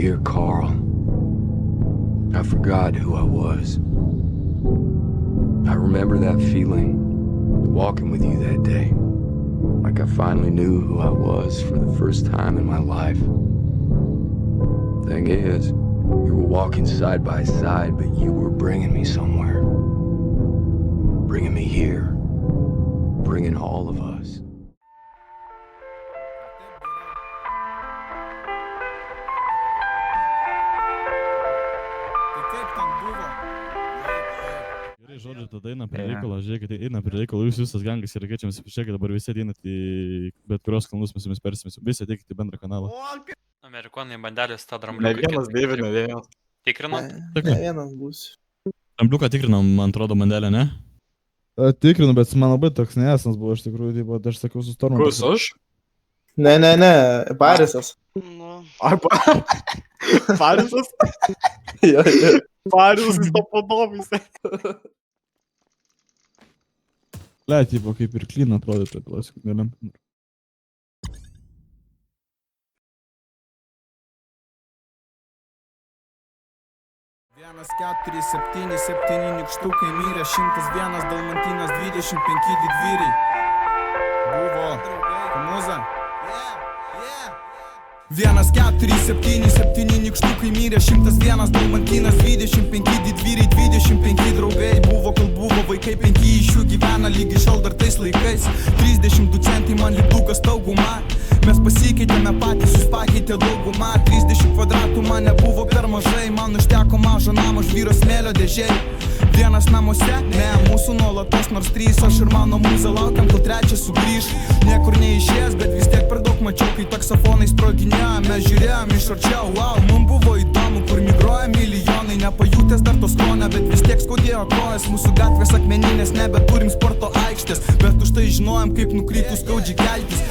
here, Carl? I forgot who I was. I remember that feeling, walking with you that day. Like I finally knew who I was for the first time in my life. Thing is, we were walking side by side, but you were bringing me somewhere. Bringing me here. Bringing all of us. Gerai, žodžiu, tada eina prie reikalo, žiūrėkite, eina prie reikalo, jūs visas gangas ir reikia čia pasipažiūrėkite, dabar visi ateinat į bet kurios kalnus, mes jumis persimėsim, visi ateikite į bendrą kanalą. Amerikonai bandelės tą drambliuką. Ne vienas, Deivi, ne vienas. Tikrinat? Ne vienas būsiu. Drambliuką tikrinam, man atrodo, bandelę, ne? Tikrinu, bet man labai toks neesans buvo, iš tikrųjų, taip, aš sakiau su Stormu. Kus aš? Ne, Parisas. Ai, Parisas? Jo. Parisas to podobis. Le, tipo, kaip ir klyn atrodė, tai plasik, galim. 1,4,7,7 nykštukai mirė, 101 dalmantinas, 25 didvyriai. Buvo muza. 1,4,7,7 nykštukai mirė, 101 dalmantinas, 25 didvyriai, 25 draugai. Buvo, kol buvo vaikai, 5 iš jų gyvena lygi šiol dar tais laikais. 32 centai man lipdukas dauguma. Mes pasikeitėme patys, jūs pakeitė daugumą. 30 kvadratų man nebuvo per mažai. Man užteko mažo namo, žvyro smėlio dėžiai. Vienas namuose, ne, mūsų nuolatos nors 3. Aš ir mano mūza laukiam, kol 3 sugrįž. Niekur neišėjęs, bet vis tiek per daug mačiau, kai taksofonai sproginėjo. Mes žiūrėjom iš arčiau, wow, mums buvo įdomu, kur migruoja milijonai. Nepajutęs dar to skonio, bet vis tiek skaudėjo kojas. Mūsų gatvės akmeninės, nebeturim sporto aikštės, bet už tai žinojom, kaip nukryptų skaudžiai keltis.